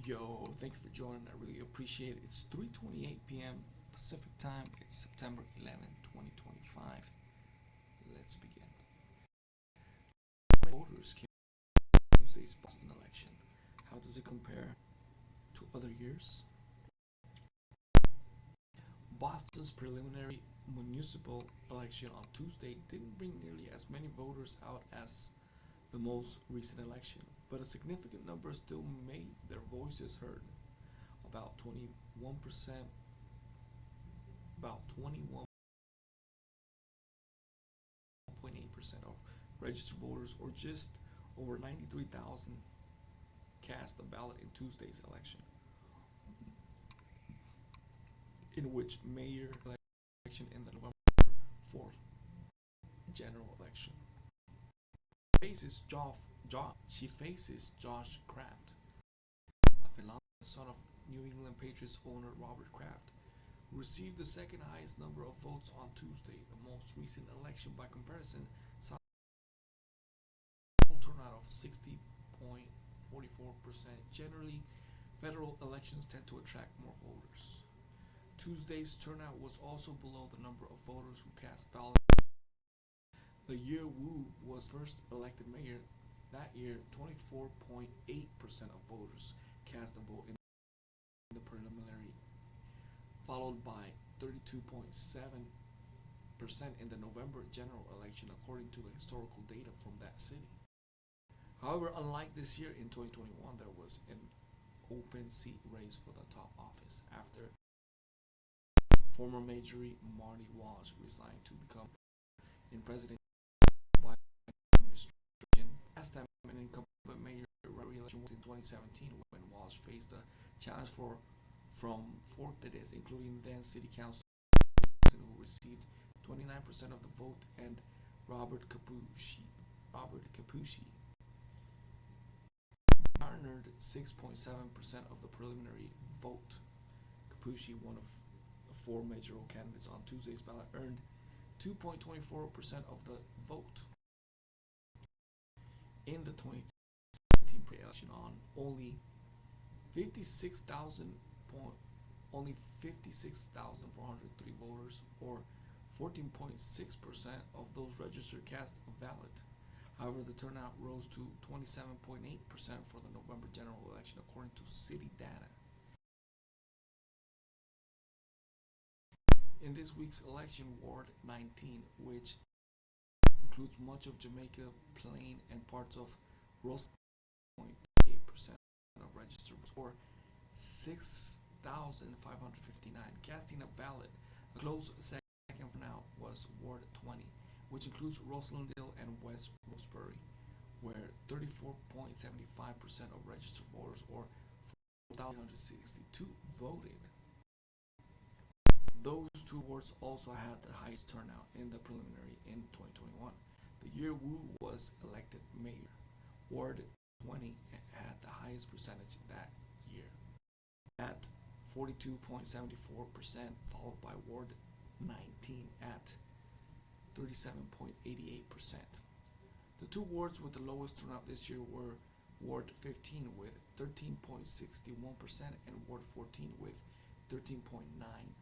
Yo, thank you for joining. I really appreciate it. It's 3:28 p.m. Pacific time. It's September 11, 2025. Let's begin. Voters came to Tuesday's Boston election. How does it compare to other years? Boston's preliminary municipal election on Tuesday didn't bring nearly as many voters out as the most recent election, but a significant number still made their voices heard. About 21%, about 21.8% of registered voters, or just over 93,000, cast a ballot in Tuesday's election, in which mayor election in the November 4th general election. She faces Josh Kraft, a Finland son of New England Patriots owner Robert Kraft, who received the second highest number of votes on Tuesday. The most recent election, by comparison, saw a turnout of 60.44%. Generally, federal elections tend to attract more voters. Tuesday's turnout was also below the number of voters who cast ballots the year Wu was first elected mayor. That year, 24.8% of voters cast a vote in the preliminary, followed by 32.7% in the November general election, according to the historical data from that city. However, unlike this year, in 2021, there was an open seat race for the top office after former Mayor Marty Walsh resigned to become in President Biden administration. Last time an incumbent mayor re-election was in 2017, when Walsh faced a challenge from four candidates, including then City Council who received 29% of the vote, and Robert Capucci. Garnered 6.7% of the preliminary vote. Capucci, one of the four mayoral candidates on Tuesday's ballot, earned 2.24% of the vote. In the 2017 pre-election, on only 56,403 voters, or 14.6% of those registered, cast a ballot. However, the turnout rose to 27.8% for the November general election, according to city data. In this week's election, Ward 19, which includes much of Jamaica Plain and parts of Ross, 0.8% of registered voters, or 6,559, casting a ballot. A close second for now was Ward 20, which includes Roslindale and West Rosebery, where 34.75% of registered voters, or 4,162, voted. Those two wards also had the highest turnout in the preliminary in 2021. The year Wu was elected mayor, Ward 20 had the highest percentage that year, at 42.74%, followed by Ward 19 at 37.88%. The two wards with the lowest turnout this year were Ward 15 with 13.61% and Ward 14 with 13.9%.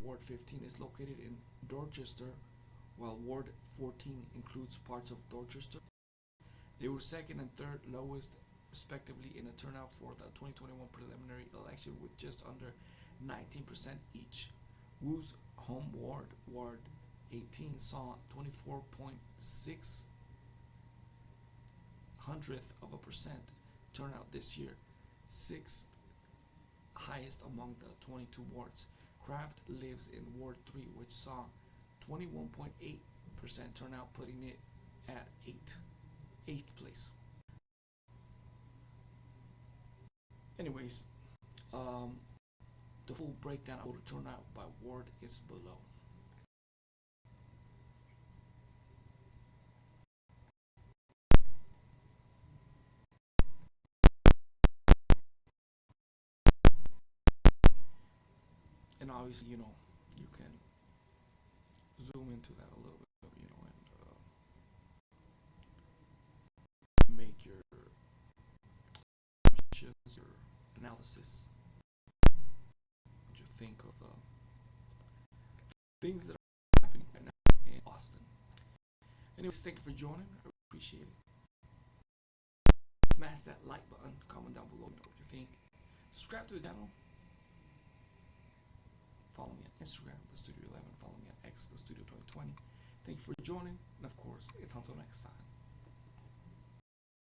Ward 15 is located in Dorchester, while Ward 14 includes parts of Dorchester. They were second and third lowest, respectively, in a turnout for the 2021 preliminary election, with just under 19% each. Wu's home ward, Ward 18, saw 24.6% turnout this year, sixth highest among the 22 wards. Kraft lives in Ward 3, which saw 21.8% turnout, putting it at eighth place. Anyways, the full breakdown of voter turnout by ward is below. And obviously, you can zoom into that a little bit, and questions, your analysis, what you think of the things that are happening right now in Austin. Anyways, thank you for joining. I appreciate it. Smash that like button, comment down below, know what you think. Subscribe to the channel. Follow me on Instagram, The Studio 11. Follow me on X, The Studio 2020. Thank you for joining, and of course, it's until next time.